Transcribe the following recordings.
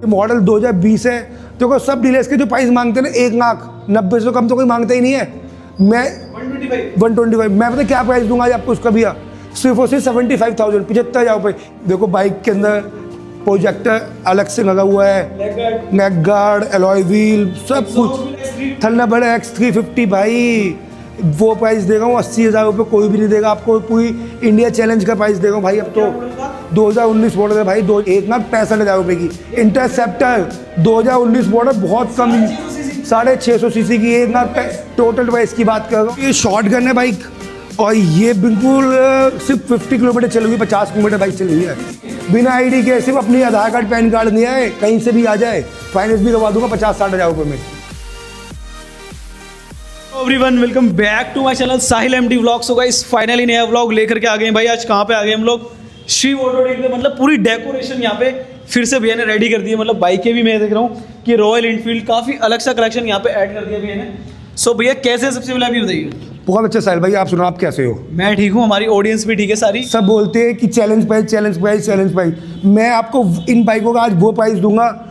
Model 2020 है। देखो सब डीलर्स के जो प्राइस मांगते हैं ना 1,90,000 से कम तो कोई मांगता ही नहीं है। मैं 125 मैं पता क्या प्राइस दूंगा आज आपको उसका भैया, सिर्फ और सिर्फ 75,000 75,000 रुपये। देखो बाइक के अंदर प्रोजेक्टर अलग से लगा हुआ है, नेक गार्ड, एलॉय व्हील, सब कुछ। थंडरबर्ड X350 भाई वो प्राइस देगा हूँ 80,000 रुपये, कोई भी नहीं देगा आपको। पूरी इंडिया चैलेंज का प्राइस देगा भाई। अब तो 2019 मॉडल है भाई, 1,65,000 रुपये की इंटरसेप्टर 2019 मॉडल, बहुत कम 650 सीसी की 1,00,000 टोटल प्राइस की बात कर रहा हूँ। ये शॉर्ट गन है बाइक और ये बिल्कुल सिर्फ 50 किलोमीटर चली हुई, 50 किलोमीटर बाइक चली हुई है बिना आईडी के। सिर्फ अपनी आधार कार्ड पैन कार्ड नहीं है, कहीं से भी आ जाए फाइनेंस भी करवा दूंगा 50-60,000 रुपये में। Everyone welcome back to my channel Sahil MD vlogs. So guys finally नया व्लॉग लेकर के आ गए हैं भाई। आज कहाँ पे आ गए हम लोग? शिव ऑटो डील पे। मतलब पूरी डेकोरेशन यहाँ पे फिर से भैया ने रेडी कर दी है। मतलब बाइकें भी मैं देख रहा हूँ कि रॉयल एनफील्ड काफ़ी अलग सा कलेक्शन यहाँ पे ऐड कर दिया भैया ने। सो भैया कैसे, सबसे पहले अभी बताइए। बहुत अच्छा साहिल भाई, आप सुनो, आप कैसे हो? मैं ठीक हूँ, हमारी ऑडियंस भी ठीक है सारी। सब बोलते हैं कि challenge price challenge price challenge price. मैं आपको इन बाइकों का आज वो प्राइस दूंगा,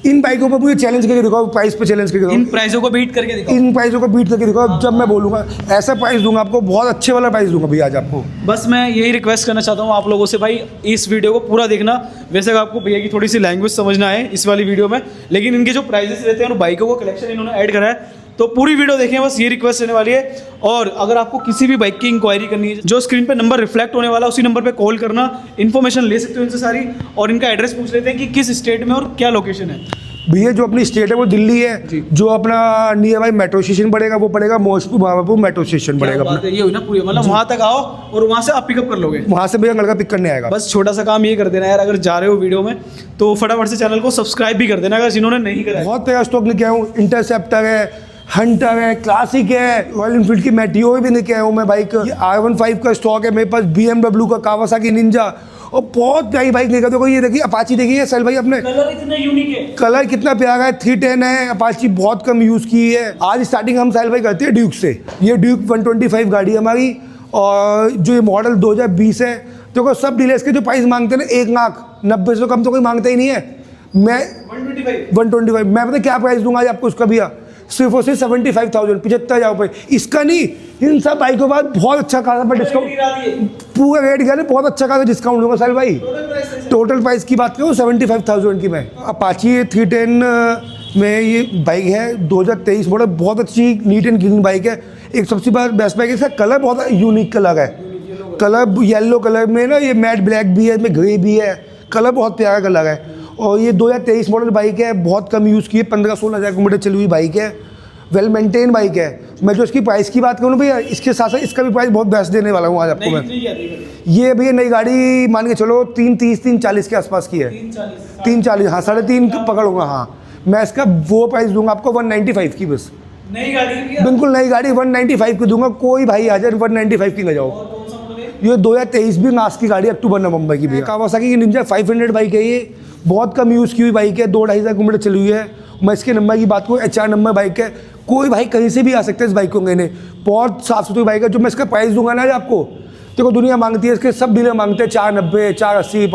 इन बाइकों पर मुझे चैलेंज करके दिखाओ, प्राइस पे चैलेंज करके दिखाओ, इन प्राइसों को बीट करके दिखाओ, इन प्राइसों को बीट करके दिखाओ। जब मैं बोलूँगा ऐसा प्राइस दूंगा आपको, बहुत अच्छे वाला प्राइस दूंगा भैया आज आपको। बस मैं यही रिक्वेस्ट करना चाहता हूँ आप लोगों से भाई, इस वीडियो को पूरा देखना। वैसे आपको भैया की थोड़ी सी लैंग्वेज समझना है इस वाली वीडियो में, लेकिन इनके जो प्राइजेस रहते हैं और बाइकों का कलेक्शन इन्होंने ऐड करा है, तो पूरी वीडियो देखें, बस ये रिक्वेस्ट रहने वाली है। और अगर आपको किसी भी बाइक की इंक्वायरी करनी है, जो स्क्रीन पे नंबर रिफ्लेक्ट होने वाला है उसी नंबर पे कॉल करना, इन्फॉर्मेशन ले सकते हो इनसे सारी। और इनका एड्रेस पूछ लेते हैं कि किस स्टेट में और क्या लोकेशन है। भैया जो अपनी स्टेट है वो दिल्ली है, जो अपना नियर बाई मेट्रो स्टेशन पड़ेगा वो पड़ेगा मोशपुर भावापुर मेट्रो स्टेशन पड़ेगा। ये हुई ना पूरी, मतलब वहाँ तक आओ और वहाँ से आप पिकअप कर लोगे, वहाँ से भैया लड़का पिक करने आएगा। बस छोटा सा काम ये कर देना यार, अगर जा रहे हो वीडियो में तो फटाफट से चैनल को सब्सक्राइब भी कर देना अगर जिन्होंने नहीं करा। बहुत तरह स्टॉक लेके आया हूँ, इंटरसेप्टर है, हंटर है, क्लासिक है, रॉयल एनफील्ड की मेटियो भी लेके आया हूँ मैं बाइक। R15 का स्टॉक है मेरे पास, BMW का, कावासाकी निंजा और बहुत प्यारी बाइक लेकर। देखो ये देखिए अपाची, देखिए साहिल भाई अपने कलर इतना यूनिक है, कलर कितना प्यारा है। 310 है, अपाची बहुत कम यूज़ की है। आज स्टार्टिंग हम साहिल भाई करते हैं ड्यूक से। ये ड्यूक 125 गाड़ी है हमारी और जो ये मॉडल 2020 है। देखो सब डीलर्स के जो प्राइस मांगते हैं ना 1,90,000 से कम तो कोई मांगता ही नहीं है। मैं 125 मैं पता क्या प्राइस दूंगा आज आपको उसका भैया, सिर्फ और सिर्फ 75,000 75,000 रुपये। इसका नहीं, इन सब बाइकों के बाद बहुत अच्छा खासा मैं डिस्काउंट, पूरा रेट गया बहुत अच्छा खासा डिस्काउंट दूंगा साहिल भाई। टोटल प्राइस की बात करूँ 75,000 की। मैं अपाची 310 में ये बाइक है 2023 मॉडल, बहुत अच्छी नीट एंड क्लीन बाइक है। एक सबसे बेस्ट बाइक है, इसका कलर बहुत यूनिक कलर है। कलर येलो कलर में ना, ये मैट ब्लैक भी है, इसमें ग्रे भी है, कलर बहुत प्यारा कलर है। और ये 2023 मॉडल बाइक है, बहुत कम यूज़ की है, 15-16,000 किलोमीटर चली हुई बाइक है, वेल मेंटेन बाइक है। मैं जो इसकी प्राइस की बात करूँ भैया, इसके साथ साथ इसका भी प्राइस बहुत बेस्ट देने वाला हूँ आज आपको मैं। ये भैया नई गाड़ी मान के चलो 330-340 के आसपास की है, 340 हाँ 3.5 पकड़ूंगा हाँ। मैं इसका वो प्राइस दूंगा आपको 195 की, बस नई गाड़ी, बिल्कुल नई गाड़ी 195 की दूंगा। कोई भाई आ जाए 195 की ले जाओ। ये 2023 भी नास की गाड़ी, अक्टूबर नवंबर की भैया। कावासाकी की निंजा 500 बाइक है, ये बहुत कम यूज़ की हुई बाइक है, 2-2.5 किलोमीटर चली हुई है। मैं इसके नंबर की बात करूँ, HR नंबर बाइक है, कोई भाई कहीं से भी आ सकता है इस बाइक को लेने। बहुत साफ सुथरी बाइक है। जो मैं इसका प्राइस दूंगा ना आपको, देखो दुनिया मांगती है इसके, सब डीलर मांगते हैं 490, 480,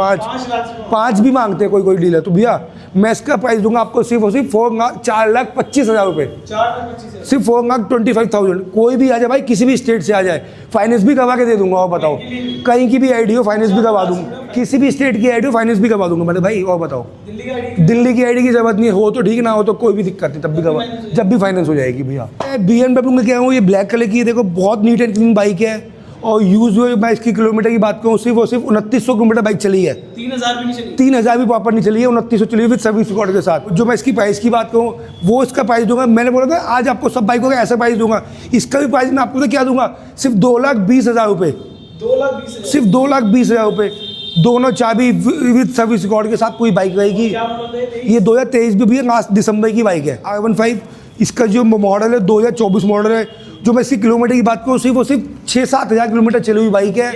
5 भी मांगते हैं कोई डीलर। तो भैया मैं इसका प्राइस दूंगा आपको सिर्फ और सिर्फ 4,25,000 रुपये, सिर्फ 4,25,000। कोई भी आ जाए भाई, किसी भी स्टेट से आ जाए, फाइनेंस भी करवा के दे दूंगा। और बताओ कहीं की भी आईडी हो फाइनेंस भी करवा दूंगा, किसी भी स्टेट की आईडी हो फाइनेंस भी करवा दूंगा मैंने भाई। और बताओ दिल्ली की आईडी की जरूरत नहीं हो तो ठीक, ना हो तो कोई भी दिक्कत नहीं, तब भी करवा, जब भी फाइनेंस हो जाएगी भैया। BMW में क्या हूँ, ये ब्लैक कलर की है, देखो बहुत नीट एंड क्लीन बाइक है। और यूज हुए मैं इसकी किलोमीटर की बात करूँ, सिर्फ और सिर्फ 2900 किलोमीटर बाइक चली है, 3,000 भी नहीं चली, 3,000 भी प्रॉपर नहीं चली है, 2900 चली है विद सर्विस रिकॉर्ड के साथ। जो मैं इसकी प्राइस की बात करूँ, वो इसका प्राइस दूंगा, मैंने बोला था आज आपको सब बाइकों का ऐसा प्राइस दूंगा। इसका भी प्राइस मैं आपको तो क्या दूंगा, सिर्फ 2,20,000 रुपये, सिर्फ 2,20,000 रुपये। दोनों चाबी विद सर्विस रिकॉर्ड के साथ पूरी बाइक रहेगी। ये 2023 में भी लास्ट दिसंबर की बाइक है, R15। इसका जो मॉडल है 2024 मॉडल है। जो मैं इसकी किलोमीटर की बात करूँ, सिर्फ वो सिर्फ 6-7 किलोमीटर चली हुई बाइक है,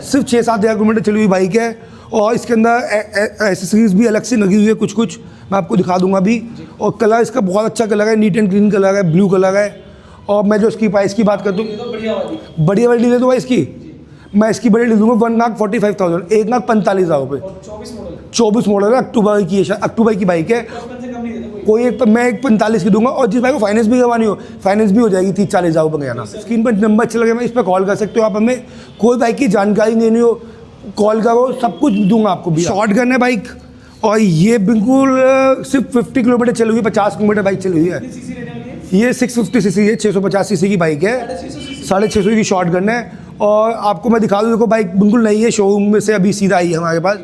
सिर्फ 6-7 किलोमीटर चली हुई बाइक है। और इसके अंदर एसेसरीज भी अलग से लगी हुई है, कुछ मैं आपको दिखा दूंगा अभी। और कलर इसका बहुत अच्छा कलर है, नीट एंड क्लीन कलर है, ब्लू कलर है। और मैं जो इसकी प्राइस की बात करता हूँ, बढ़िया वाली डील है तो भाई इसकी मैं इसकी बड़ी डील दूँगा 1,45,000, 1,45,000 रुपये, 24 मॉडल है, अक्टूबर की है, अक्टूबर की बाइक है। 55 से कम नहीं देता कोई। कोई एक मैं एक 45 की दूंगा, और जिस भाई को फाइनेंस भी करवानी हो फाइनेंस भी हो जाएगी 30-40 हज़ार रुपये का। स्क्रीन पर नंबर चल गया, मैं इस पर कॉल कर सकते हो आप हमें, कोई बाइक की जानकारी लेनी हो कॉल करो, सब कुछ दूंगा आपको भी। शॉर्ट गन है बाइक, और ये बिल्कुल सिर्फ 50 किलोमीटर चली हुई है, 50 किलोमीटर बाइक चली हुई है। सीसी रहने वाली है? ये 650 सीसी है, 650 सीसी की बाइक है, 650 की शॉर्ट गन है। और आपको मैं दिखा दूँ, देखो बाइक बिल्कुल नई है, शोरूम में से अभी सीधा आई है हमारे पास,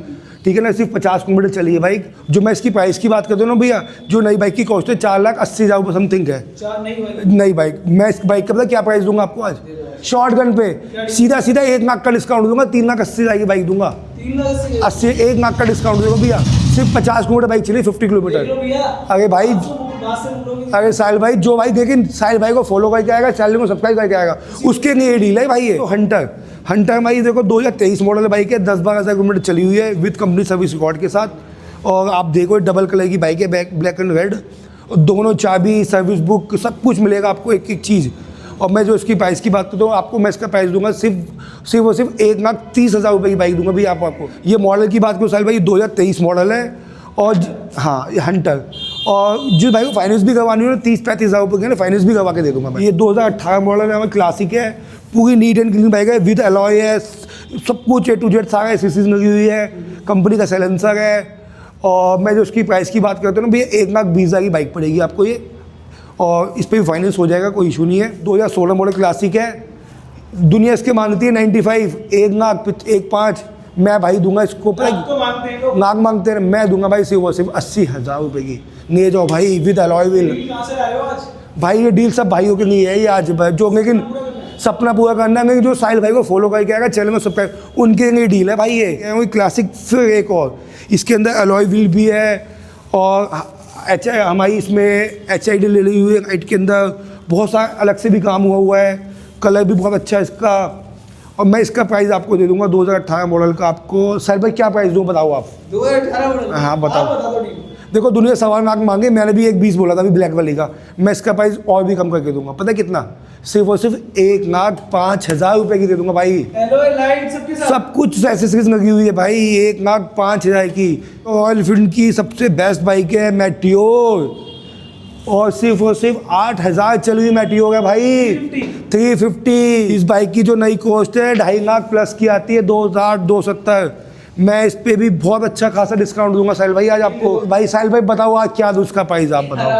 ठीक है ना। सिर्फ 50 किलोमीटर चली है बाइक। जो मैं इसकी प्राइस की बात करता हूँ ना भैया, जो नई बाइक की कॉस्ट है 4,80,000 रुपये समथिंग है। 4 नहीं हुआ। नई बाइक, मैं इस बाइक का पता क्या प्राइस दूंगा आपको आज शॉर्ट गन पे, सीधा सीधा 1 लाख का डिस्काउंट दूंगा, 3,80,000 की बाइक दूंगा। 3,80,000 1 लाख का डिस्काउंट दूंगा भैया, सिर्फ 50 किलोमीटर बाइक चली, 50 किलोमीटर। भैया। अरे भाई, बात से बोलोगे। अरे साहिल भाई, जो भाई देखें साहिल भाई को फॉलो करके आएगा, चैनल को सब्सक्राइब करके आएगा, उसके लिए ये डील है भाई। ये तो हंटर भाई देखो 2023 मॉडल बाइक है, 10-12 हज़ार किलोमीटर चली हुई है विद कंपनी सर्विस रिकॉर्ड के साथ। और आप देखो डबल कलर की बाइक है, ब्लैक एंड रेड, और दोनों चाबी, सर्विस बुक, सब कुछ मिलेगा आपको, एक एक चीज़। और मैं जो इसकी प्राइस की बात करता हूँ आपको, मैं इसका प्राइस दूंगा सिर्फ और सिर्फ 1,30,000 रुपये की बाइक दूंगा भैया आपको। ये मॉडल की बात करूँ साहिल भाई, 2023 मॉडल है, और हाँ ये हंटर। और जिस भाई को फाइनेंस भी करवानी हो ना, 30-35 हज़ार रुपये का फाइनेंस भी करवा के दे दूंगा मैं। ये 2018 मॉडल है, हमारी क्लासिक है, पूरी नीट एंड क्लीन बाइक है, विद अलॉय है, सब कुछ A to Z सारा एसएससीज लगी हुई है, कंपनी का साइलेंसर है। और मैं जो उसकी प्राइस की बात करता हूँ ना भैया, 1,20,000 की बाइक पड़ेगी आपको ये, और इस पर भी फाइनेंस हो जाएगा, कोई इशू नहीं है। 2016 मॉडल क्लासिक है, दुनिया इसके मांगती है 95, 1,05,000 मैं भाई दूंगा इसको। आपको मांगते हैं लोग। नाक मांगते हैं, मैं दूंगा भाई सिर्फ 80,000 रुपये की। ले जाओ भाई, विद अलॉय व्हील। कहाँ से लाए हो आज? भाई ये डील सब भाइयों के लिए है ये आज, जो लेकिन सपना पूरा करना है, लेकिन जो साहिल भाई को फॉलो करके आएगा चैनल में सब्सक्राइब, उनके लिए डील है भाई ये। वही क्लासिक, फिर एक और इसके अंदर अलॉय व्हील भी है, और हमारी इसमें HID ले ली हुई है राइट के अंदर, बहुत सारा अलग से भी काम हुआ है, कलर भी बहुत अच्छा है इसका। और मैं इसका प्राइस आपको दे दूंगा 2018 मॉडल का आपको। साहिल भाई क्या प्राइस दूँ बताओ आप? 2018 मॉडल। हाँ बताओ। आप बता दो डील। देखो दुनिया 1.25 मांगे, मैंने भी 1,20 बोला था अभी ब्लैक वाली का, मैं इसका प्राइस और भी कम करके दूंगा। पता है कितना? सिर्फ और सिर्फ 1,05,000 रुपये की दे दूंगा भाई। एलॉय लाइट सबके साथ, सब कुछ एसेसरीज लगी हुई है भाई, 1,05,000 की। रॉयल एनफील्ड की सबसे बेस्ट बाइक है मेटियोर, और सिर्फ 8,000 चली हुई मेटियोर है भाई, 350। इस बाइक की जो नई कॉस्ट है 2.5 लाख प्लस की आती है, 2,270। मैं इस पे भी बहुत अच्छा खासा डिस्काउंट दूंगा साहिल भाई आज आपको। भाई साहिल भाई बताओ आज क्या दूँ इसका प्राइस, आप बताओ।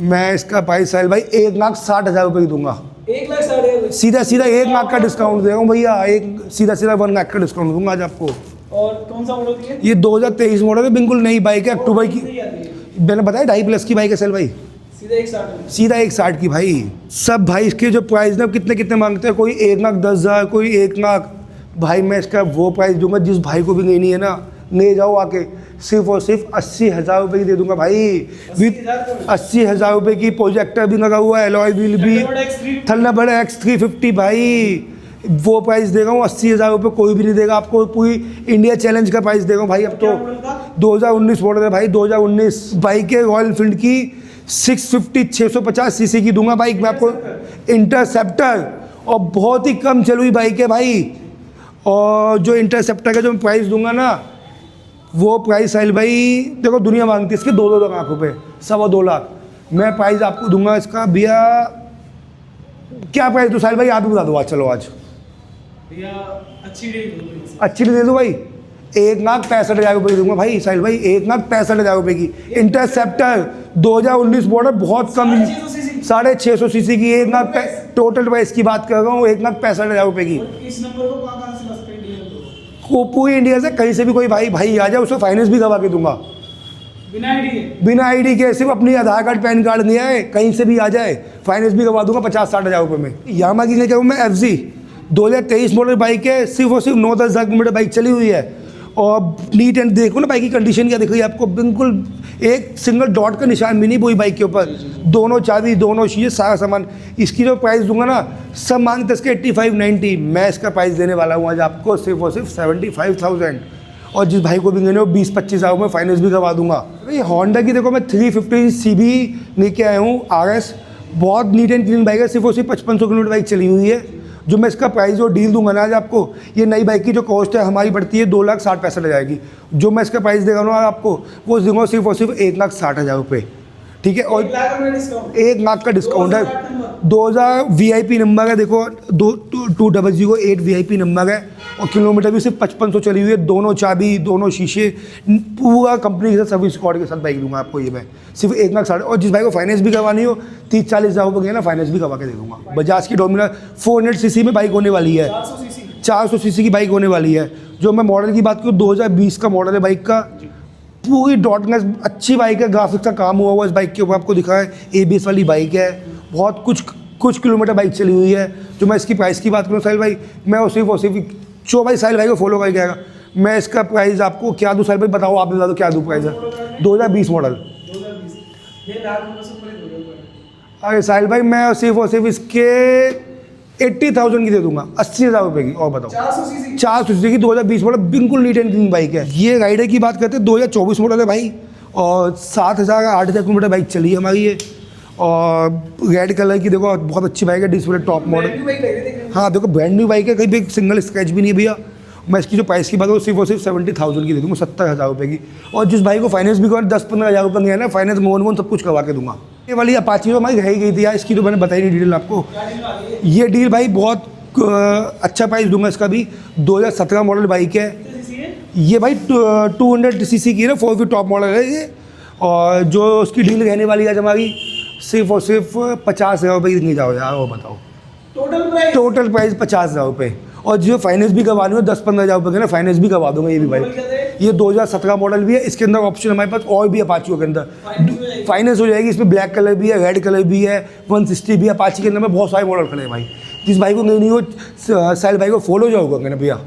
मैं इसका प्राइस साहिल भाई 1,60,000 रुपये की दूंगा, 1,60,000। सीधा 1 लाख का डिस्काउंट दे रहा हूँ भैया, सीधा 1 लाख का डिस्काउंट दूंगा आज आपको। और कौन सा मॉडल है? ये 2023 मॉडल है, बिल्कुल नई बाइक है, अक्टूबर की। नहीं आती है। मैंने बताया 2.5+ की बाइक है साहिल भाई, सीधा 1,60,000। सीधा 1,60 की भाई। सब भाई इसके जो प्राइस ना कितने कितने मांगते हैं, कोई 1,10,000, कोई 1 लाख। भाई मैं इसका वो प्राइस दूंगा जिस भाई को भी लेनी है ना, ले जाओ आके, सिर्फ और सिर्फ 80,000 रुपये की दे दूंगा भाई, विद 80,000 रुपये की। प्रोजेक्टर भी लगा हुआ है, अलॉय व्हील भी, थंडरबर्ड X350 भाई। वो प्राइस देगा हूँ 80,000 रुपये, कोई भी नहीं देगा आपको। पूरी इंडिया चैलेंज का प्राइस देगा हूँ भाई। अब तो 2019 मॉडल है भाई, 2019 बाइक है रॉयल एनफील्ड की, 650 सीसी की दूंगा बाइक मैं आपको, इंटरसेप्टर। और बहुत ही कम चली हुई बाइक है भाई। और जो इंटरसेप्टर का जो मैं प्राइस दूंगा ना, वो प्राइस साहिल भाई देखो दुनिया मांगती है इसके 2-2 लाख रुपये, 2.25 लाख। मैं प्राइस आपको दूंगा इसका भैया, क्या प्राइस दूँ साहिल भाई आप ही बता दो आज। चलो आज भैया अच्छी डील, अच्छी दे दो भाई, 1,65,000 रुपये दूंगा भाई साहिल भाई, 1,65,000 रुपये की इंटरसेप्टर 2019 मॉडल, बहुत कम, 650 सीसी की, 1 लाख टोटल प्राइस की बात कर रहा हूँ, 1,65,000 रुपये की। इस नंबर को कहाँ से बस कर को पूरी इंडिया से कहीं से भी कोई भाई आ जाए, उसको फाइनेंस भी करवा के दूंगा, बिना आईडी के। सिर्फ अपनी आधार कार्ड पैन कार्ड नहीं है, कहीं से भी आ जाए फाइनेंस भी करवा दूंगा 50-60 हज़ार रुपये में। यामा की लेकर हूँ मैं FZ 2023 मॉडल बाइक है, सिर्फ और सिर्फ 9-10 हज़ार किलोमीटर बाइक चली हुई है। और नीट एंड देखो ना बाइक की कंडीशन क्या दिख रही है आपको, बिल्कुल एक सिंगल डॉट का निशान भी नहीं पूरी बाइक के ऊपर, दोनों चाबी, दोनों चीज़ें, सारा सामान। इसकी जो प्राइस दूंगा ना, सब मांगते इसके 85-90, मैं इसका प्राइस देने वाला हूँ आज आपको सिर्फ और सिर्फ 75,000। और जिस भाई को भी लेने हो 20-25 हज़ार में फाइनेंस भी करवा दूंगा। ये होंडा की देखो मैं 350 CB लेके आया हूँ RS, बहुत नीट एंड क्लीन बाइक है, सिर्फ और सिर्फ 5500 किलोमीटर बाइक चली हुई है। जो मैं इसका प्राइस जो डील दूंगा ना आज आपको, ये नई बाइक की जो कॉस्ट है हमारी बढ़ती है 2,60,000 जाएगी। जो मैं इसका प्राइस दे रहा हूँ ना आपको, वो दूंगा सिर्फ और सिर्फ 1,60,000 रुपये, ठीक है। और 1,00,000 का डिस्काउंट है। 2000 VIP नंबर है, देखो 2008 VIP नंबर है, और किलोमीटर भी सिर्फ 5500 चली हुई है। दोनों चाबी, दोनों शीशे, पूरा कंपनी के साथ सर्विस रिकॉर्ड के साथ बाइक दूंगा आपको ये मैं सिर्फ 1,60,000। और जिस भाई को फाइनेंस भी करवानी हो 30-40 हज़ार रुपये ना फाइनेंस भी करवा के दे दूंगा। बजाज की डोमिनर 400 सीसी में बाइक होने वाली है, 400 सीसी की बाइक होने वाली है। जो मैं मॉडल की बात करूँ 2020 का मॉडल है बाइक का, पूरी डॉटनेस अच्छी बाइक है, ग्राफिक्स का काम हुआ हुआ इस बाइक के ऊपर आपको दिखा है। ABS वाली बाइक है, बहुत कुछ किलोमीटर बाइक चली हुई है। जो मैं इसकी प्राइस की बात करूँ साहिल भाई, मैं वो सिर्फ जो भाई साहिल भाई को फॉलो करके आएगा, मैं इसका प्राइस आपको क्या दूँ साहिल भाई, बताओ आप बता दो क्या दूँ प्राइस है। 2020 मॉडल। अरे साहिल भाई मैं सिर्फ और सिर्फ इसके 80,000 की दे दूंगा, 80,000 रुपये की। और बताओ 400 सीसी की 2020 मॉडल, बिल्कुल नीट एंड क्लीन बाइक है। ये राइडर की बात करते हैं 2024 मॉडल है भाई, और 7,000-8,000 किलोमीटर बाइक चली है हमारी ये। और रेड कलर की देखो, बहुत अच्छी बाइक है, डिस्प्ले टॉप मॉडल। हाँ देखो ब्रांड न्यू बाइक है, कहीं भी सिंगल स्क्रैच भी नहीं है भैया। मैं इसकी जो प्राइस की बात करूँ सिर्फ और सिर्फ 70,000 की दे दूँगा, 70,000 रुपये की। और जिस भाई को फाइनेंस भी कर 10-15 हज़ार रुपये गया ना, फाइनेंस मोन सब कुछ करवा के दूंगा। ये वाली अपाची तो हमारी रह गई थी यार, इसकी तो मैंने बताई नहीं डिटेल आपको। ये डील भाई बहुत अच्छा प्राइस दूंगा इसका भी। 2017 मॉडल बाइक है ये भाई, 200 सीसी की है ना, 4 टॉप मॉडल है ये। और जो उसकी डील रहने वाली है हमारी सिर्फ और सिर्फ 50,000 रुपये की देंगे जाओ यार। और बताओ टोटल प्राइस 50,000 रुपये। और जो फाइनेंस भी करवा लूँगा 10-15 हज़ार रुपये का ना, फाइनेंस भी करवा दूंगा ये भी बाइक। ये 2017 मॉडल भी है, इसके अंदर ऑप्शन हमारे पास और भी अपाचियों के अंदर फाइनेंस हो जाएगी। इसमें ब्लैक कलर भी है, रेड कलर भी है, 160 भी है। अपाची के अंदर में बहुत सारे मॉडल खड़े हैं भाई। जिस भाई को नहीं हो साहिल भाई को फॉलो जाओगे ना भैया।